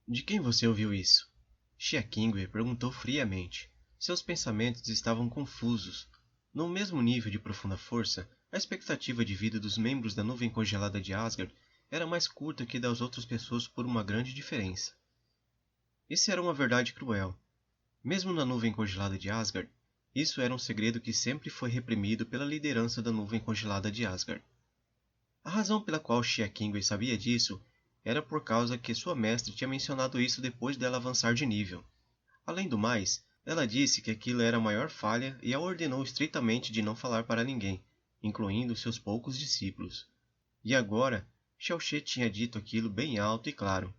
De quem você ouviu isso? Xia Qingwei perguntou friamente. Seus pensamentos estavam confusos. No mesmo nível de profunda força, a expectativa de vida dos membros da nuvem congelada de Asgard era mais curta que das outras pessoas por uma grande diferença. Isso era uma verdade cruel. Mesmo na nuvem congelada de Asgard, isso era um segredo que sempre foi reprimido pela liderança da nuvem congelada de Asgard. A razão pela qual Xia Qingwei sabia disso era por causa que sua mestre tinha mencionado isso depois dela avançar de nível. Além do mais, ela disse que aquilo era a maior falha e a ordenou estritamente de não falar para ninguém, incluindo seus poucos discípulos. E agora, Xiao She tinha dito aquilo bem alto e claro.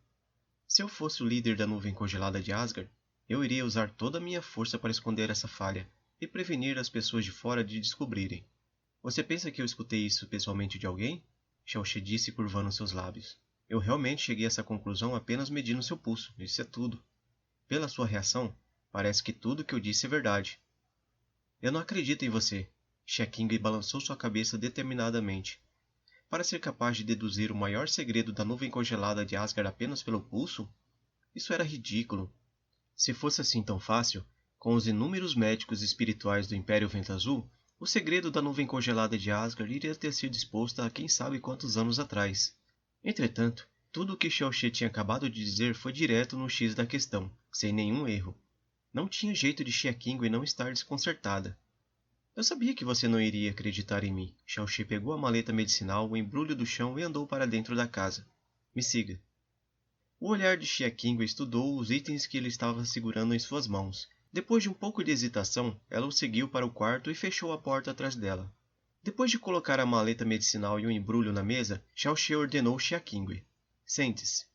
Se eu fosse o líder da nuvem congelada de Asgard, eu iria usar toda a minha força para esconder essa falha e prevenir as pessoas de fora de descobrirem. Você pensa que eu escutei isso pessoalmente de alguém? Xiao She disse curvando seus lábios. Eu realmente cheguei a essa conclusão apenas medindo seu pulso, isso é tudo. Pela sua reação, parece que tudo o que eu disse é verdade. Eu não acredito em você. Xia Qingwei balançou sua cabeça determinadamente. Para ser capaz de deduzir o maior segredo da nuvem congelada de Asgard apenas pelo pulso? Isso era ridículo. Se fosse assim tão fácil, com os inúmeros médicos espirituais do Império Vento Azul, o segredo da nuvem congelada de Asgard iria ter sido exposto há quem sabe quantos anos atrás. Entretanto, tudo o que Xiao She tinha acabado de dizer foi direto no X da questão, sem nenhum erro. Não tinha jeito de Xia Qingwei não estar desconcertada. Eu sabia que você não iria acreditar em mim. Xiao She pegou a maleta medicinal, o embrulho do chão e andou para dentro da casa. Me siga. O olhar de Xia Qingwei estudou os itens que ele estava segurando em suas mãos. Depois de um pouco de hesitação, ela o seguiu para o quarto e fechou a porta atrás dela. Depois de colocar a maleta medicinal e o embrulho na mesa, Xiao She ordenou Xia Qingwei. Sente-se.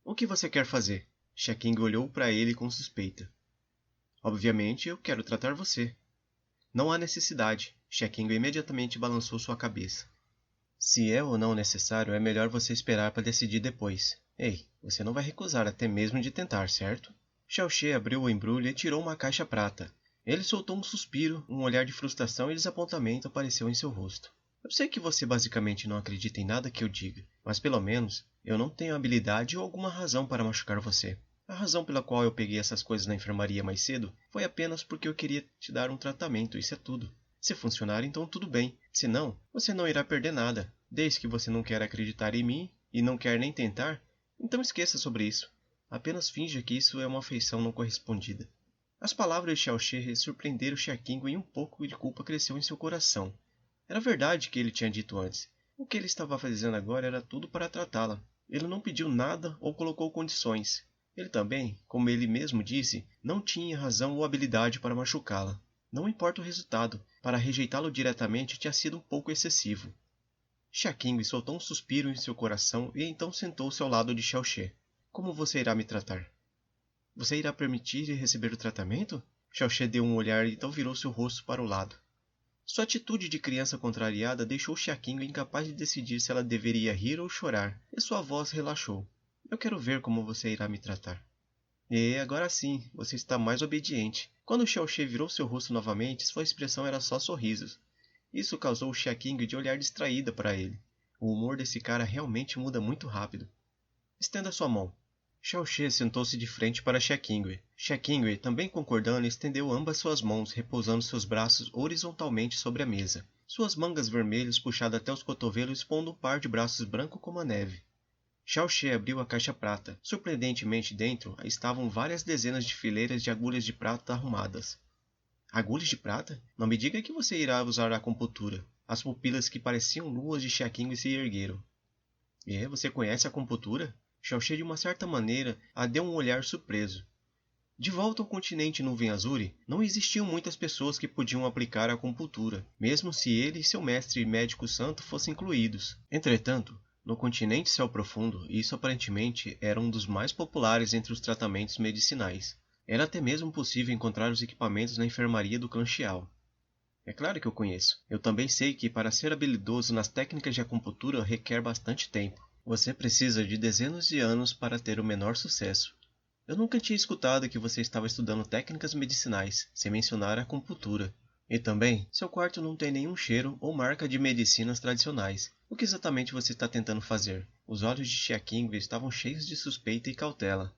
O que você quer fazer? Xia Qingwei olhou para ele com suspeita. Obviamente, eu quero tratar você. Não há necessidade. Xia Qingwei imediatamente balançou sua cabeça. Se é ou não necessário, é melhor você esperar para decidir depois. Ei, você não vai recusar até mesmo de tentar, certo? Xiao She abriu o embrulho e tirou uma caixa prata. Ele soltou um suspiro, um olhar de frustração e desapontamento apareceu em seu rosto. Eu sei que você basicamente não acredita em nada que eu diga, mas pelo menos eu não tenho habilidade ou alguma razão para machucar você. A razão pela qual eu peguei essas coisas na enfermaria mais cedo foi apenas porque eu queria te dar um tratamento, isso é tudo. Se funcionar, então tudo bem. Se não, você não irá perder nada. Desde que você não quer acreditar em mim e não quer nem tentar, então esqueça sobre isso. Apenas finja que isso é uma afeição não correspondida. As palavras de Xiao She surpreenderam Xia Qingwei e um pouco de culpa cresceu em seu coração. Era verdade o que ele tinha dito antes. O que ele estava fazendo agora era tudo para tratá-la. Ele não pediu nada ou colocou condições. Ele também, como ele mesmo disse, não tinha razão ou habilidade para machucá-la. Não importa o resultado, para rejeitá-lo diretamente tinha sido um pouco excessivo. Xia Qingwei soltou um suspiro em seu coração e então sentou-se ao lado de Xiao She. Como você irá me tratar? Você irá permitir receber o tratamento? Xiao She deu um olhar e então virou seu rosto para o lado. Sua atitude de criança contrariada deixou Xia Qingwei incapaz de decidir se ela deveria rir ou chorar, e sua voz relaxou. Eu quero ver como você irá me tratar. E agora sim, você está mais obediente. Quando Xiao She virou seu rosto novamente, sua expressão era só sorrisos. Isso causou Xia Qingwei de olhar distraída para ele. O humor desse cara realmente muda muito rápido. Estenda sua mão. Xiao She sentou-se de frente para Xia Qingwei. Xia Qingwei, também concordando, estendeu ambas suas mãos, repousando seus braços horizontalmente sobre a mesa. Suas mangas vermelhas puxadas até os cotovelos expondo um par de braços branco como a neve. Xiao She abriu a caixa prata. Surpreendentemente dentro estavam várias dezenas de fileiras de agulhas de prata arrumadas. Agulhas de prata? Não me diga que você irá usar a acupuntura. As pupilas que pareciam luas de Xia Qingwei se ergueram. E você conhece a acupuntura? Xiao She de uma certa maneira a deu um olhar surpreso. De volta ao continente Nuvem Azul, não existiam muitas pessoas que podiam aplicar a acupuntura, mesmo se ele e seu mestre médico santo fossem incluídos. Entretanto, no continente Céu Profundo, isso aparentemente era um dos mais populares entre os tratamentos medicinais. Era até mesmo possível encontrar os equipamentos na enfermaria do clã Xiao. É claro que eu conheço. Eu também sei que para ser habilidoso nas técnicas de acupuntura requer bastante tempo. Você precisa de dezenas de anos para ter o menor sucesso. Eu nunca tinha escutado que você estava estudando técnicas medicinais, sem mencionar a acupuntura. E também, seu quarto não tem nenhum cheiro ou marca de medicinas tradicionais. O que exatamente você está tentando fazer? Os olhos de Xia Qingwei estavam cheios de suspeita e cautela.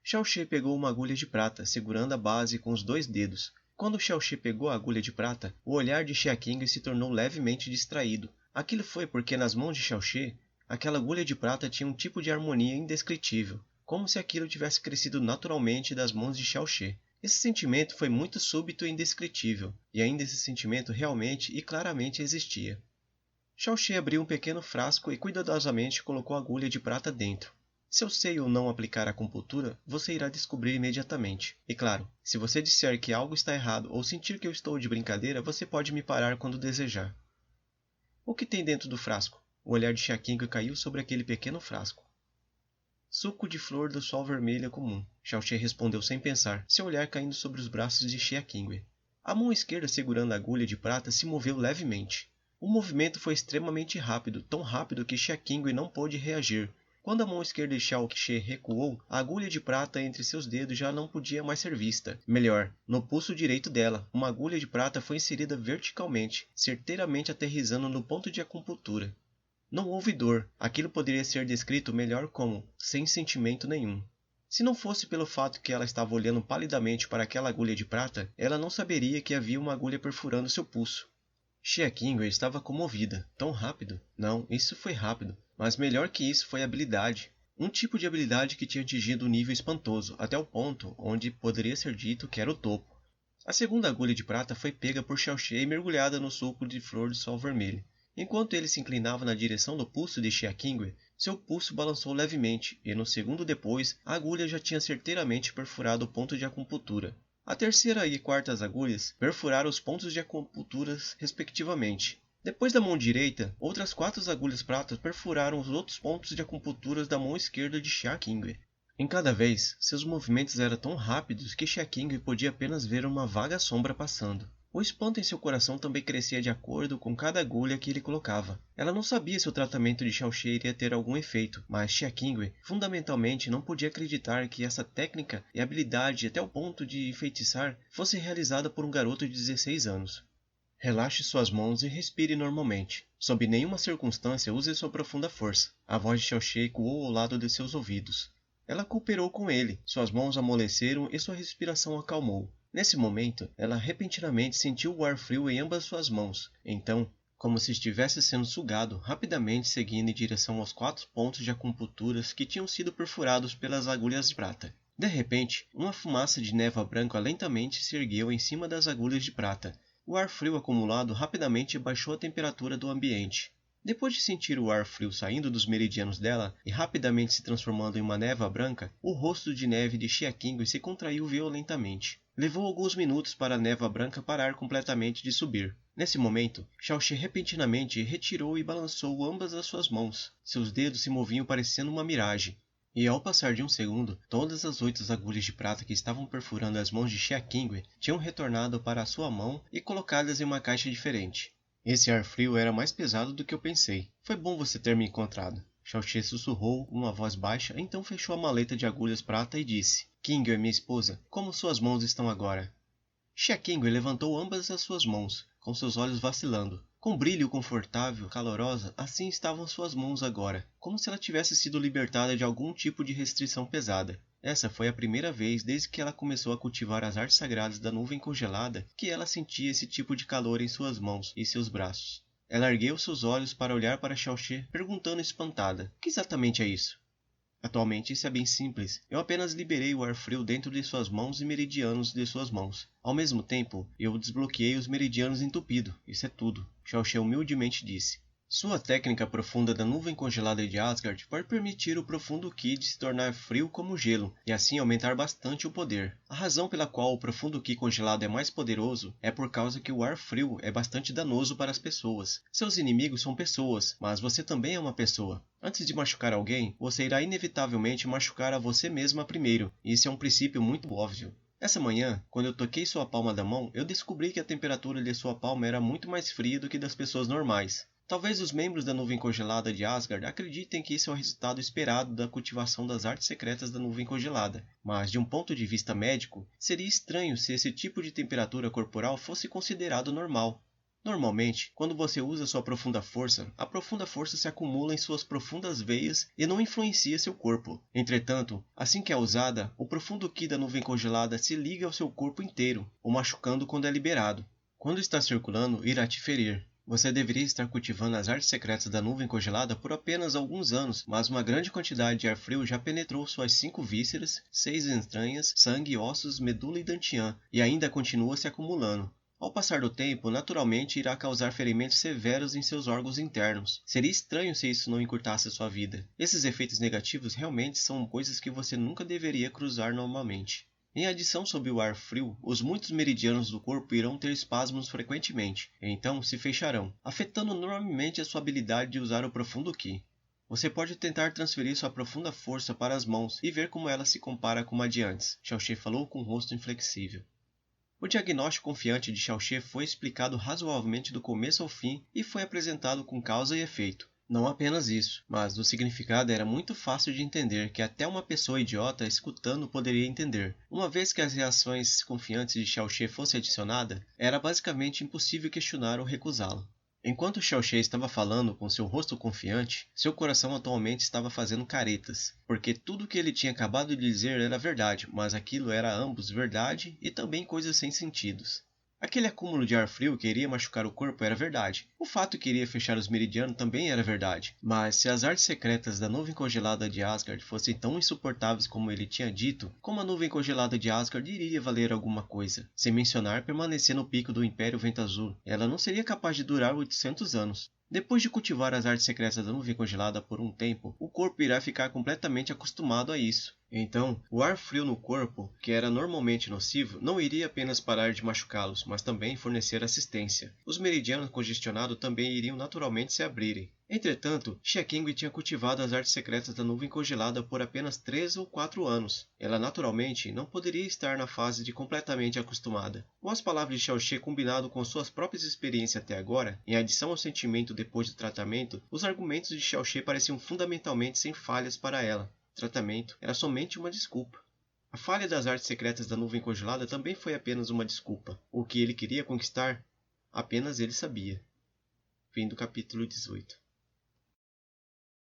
Xiao She pegou uma agulha de prata, segurando a base com os 2 dedos. Quando Xiao She pegou a agulha de prata, o olhar de Xia Qingwei se tornou levemente distraído. Aquilo foi porque nas mãos de Xiao She, aquela agulha de prata tinha um tipo de harmonia indescritível, como se aquilo tivesse crescido naturalmente das mãos de Xiao She. Esse sentimento foi muito súbito e indescritível, e ainda esse sentimento realmente e claramente existia. Xiao She abriu um pequeno frasco e cuidadosamente colocou a agulha de prata dentro. Se eu sei ou não aplicar a acupuntura, você irá descobrir imediatamente. E claro, se você disser que algo está errado ou sentir que eu estou de brincadeira, você pode me parar quando desejar. O que tem dentro do frasco? O olhar de Xia Qingwei caiu sobre aquele pequeno frasco. Suco de flor do sol vermelha comum, Xiao She respondeu sem pensar, seu olhar caindo sobre os braços de Xia Qingwei. A mão esquerda segurando a agulha de prata se moveu levemente. O movimento foi extremamente rápido, tão rápido que Xia Qingwei não pôde reagir. Quando a mão esquerda de Xiao She recuou, a agulha de prata entre seus dedos já não podia mais ser vista. Melhor, no pulso direito dela, uma agulha de prata foi inserida verticalmente, certeiramente aterrissando no ponto de acupuntura. Não houve dor, aquilo poderia ser descrito melhor como sem sentimento nenhum. Se não fosse pelo fato que ela estava olhando palidamente para aquela agulha de prata, ela não saberia que havia uma agulha perfurando seu pulso. Xia Qingwei estava comovida. Tão rápido? Não, isso foi rápido. Mas melhor que isso foi habilidade. Um tipo de habilidade que tinha atingido um nível espantoso, até o ponto onde poderia ser dito que era o topo. A segunda agulha de prata foi pega por Xiao She e mergulhada no suco de flor de sol vermelho. Enquanto ele se inclinava na direção do pulso de Xia Qingwei, seu pulso balançou levemente, e no segundo depois, a agulha já tinha certeiramente perfurado o ponto de acupuntura. A terceira e quarta agulhas perfuraram os pontos de acupuntura respectivamente. Depois da mão direita, outras 4 agulhas pratas perfuraram os outros pontos de acupuntura da mão esquerda de Xia Qingwei. Em cada vez, seus movimentos eram tão rápidos que Xia Qingwei podia apenas ver uma vaga sombra passando. O espanto em seu coração também crescia de acordo com cada agulha que ele colocava. Ela não sabia se o tratamento de Xiao She iria ter algum efeito, mas Xia Qingwei fundamentalmente não podia acreditar que essa técnica e habilidade até o ponto de enfeitiçar fosse realizada por um garoto de 16 anos. Relaxe suas mãos e respire normalmente. Sob nenhuma circunstância use sua profunda força. A voz de Xiao She ecoou ao lado de seus ouvidos. Ela cooperou com ele, suas mãos amoleceram e sua respiração acalmou. Nesse momento, ela repentinamente sentiu o ar frio em ambas suas mãos. Então, como se estivesse sendo sugado, rapidamente seguindo em direção aos 4 pontos de acupunturas que tinham sido perfurados pelas agulhas de prata. De repente, uma fumaça de névoa branca lentamente se ergueu em cima das agulhas de prata. O ar frio acumulado rapidamente baixou a temperatura do ambiente. Depois de sentir o ar frio saindo dos meridianos dela e rapidamente se transformando em uma névoa branca, o rosto de neve de Xia Qingwei se contraiu violentamente. Levou alguns minutos para a névoa branca parar completamente de subir. Nesse momento, Xiao She repentinamente retirou e balançou ambas as suas mãos. Seus dedos se moviam parecendo uma miragem. E ao passar de um segundo, todas as 8 agulhas de prata que estavam perfurando as mãos de Xia Qingwei tinham retornado para a sua mão e colocadas em uma caixa diferente. Esse ar frio era mais pesado do que eu pensei. Foi bom você ter me encontrado. Xiao She sussurrou com uma voz baixa, então fechou a maleta de agulhas prata e disse: Qingwei, minha esposa, como suas mãos estão agora? Xia Qingwei levantou ambas as suas mãos, com seus olhos vacilando. Com brilho confortável, calorosa, assim estavam suas mãos agora, como se ela tivesse sido libertada de algum tipo de restrição pesada. Essa foi a primeira vez desde que ela começou a cultivar as artes sagradas da nuvem congelada que ela sentia esse tipo de calor em suas mãos e seus braços. Ela ergueu seus olhos para olhar para Xiao She, perguntando espantada: o que exatamente é isso? Atualmente isso é bem simples. Eu apenas liberei o ar frio dentro de suas mãos e meridianos de suas mãos. Ao mesmo tempo, eu desbloqueei os meridianos entupidos. Isso é tudo. Xiao She humildemente disse. Sua técnica profunda da nuvem congelada de Asgard pode permitir o profundo Ki de se tornar frio como gelo, e assim aumentar bastante o poder. A razão pela qual o profundo Ki congelado é mais poderoso é por causa que o ar frio é bastante danoso para as pessoas. Seus inimigos são pessoas, mas você também é uma pessoa. Antes de machucar alguém, você irá inevitavelmente machucar a você mesma primeiro, e isso é um princípio muito óbvio. Essa manhã, quando eu toquei sua palma da mão, eu descobri que a temperatura de sua palma era muito mais fria do que das pessoas normais. Talvez os membros da nuvem congelada de Asgard acreditem que isso é o resultado esperado da cultivação das artes secretas da nuvem congelada, mas de um ponto de vista médico, seria estranho se esse tipo de temperatura corporal fosse considerado normal. Normalmente, quando você usa sua profunda força, a profunda força se acumula em suas profundas veias e não influencia seu corpo. Entretanto, assim que é usada, o profundo Ki da nuvem congelada se liga ao seu corpo inteiro, o machucando quando é liberado. Quando está circulando, irá te ferir. Você deveria estar cultivando as artes secretas da nuvem congelada por apenas alguns anos, mas uma grande quantidade de ar frio já penetrou suas 5 vísceras, 6 entranhas, sangue, ossos, medula e dantian, e ainda continua se acumulando. Ao passar do tempo, naturalmente irá causar ferimentos severos em seus órgãos internos. Seria estranho se isso não encurtasse sua vida. Esses efeitos negativos realmente são coisas que você nunca deveria cruzar normalmente. Em adição sob o ar frio, os muitos meridianos do corpo irão ter espasmos frequentemente, e então se fecharão, afetando enormemente a sua habilidade de usar o profundo Ki. Você pode tentar transferir sua profunda força para as mãos e ver como ela se compara com uma de antes, Xiaoxie falou com o rosto inflexível. O diagnóstico confiante de Xiaoxie foi explicado razoavelmente do começo ao fim e foi apresentado com causa e efeito. Não apenas isso, mas o significado era muito fácil de entender que até uma pessoa idiota escutando poderia entender. Uma vez que as reações confiantes de Xiaoxie fossem adicionadas, era basicamente impossível questionar ou recusá-la. Enquanto Xiaoxie estava falando com seu rosto confiante, seu coração atualmente estava fazendo caretas, porque tudo o que ele tinha acabado de dizer era verdade, mas aquilo era ambos verdade e também coisas sem sentidos. Aquele acúmulo de ar frio que iria machucar o corpo era verdade. O fato que iria fechar os meridianos também era verdade. Mas se as artes secretas da nuvem congelada de Asgard fossem tão insuportáveis como ele tinha dito, como a nuvem congelada de Asgard iria valer alguma coisa? Sem mencionar permanecer no pico do Império Vento Azul, ela não seria capaz de durar 800 anos. Depois de cultivar as artes secretas da nuvem congelada por um tempo, o corpo irá ficar completamente acostumado a isso. Então, o ar frio no corpo, que era normalmente nocivo, não iria apenas parar de machucá-los, mas também fornecer assistência. Os meridianos congestionados também iriam naturalmente se abrirem. Entretanto, Xia Qingwei tinha cultivado as artes secretas da nuvem congelada por apenas 3 ou 4 anos. Ela naturalmente não poderia estar na fase de completamente acostumada. Com as palavras de Xiaoxie combinado com suas próprias experiências até agora, em adição ao sentimento depois do tratamento, os argumentos de Xiaoxie pareciam fundamentalmente sem falhas para ela. O tratamento era somente uma desculpa. A falha das artes secretas da nuvem congelada também foi apenas uma desculpa. O que ele queria conquistar, apenas ele sabia. Fim do capítulo 18.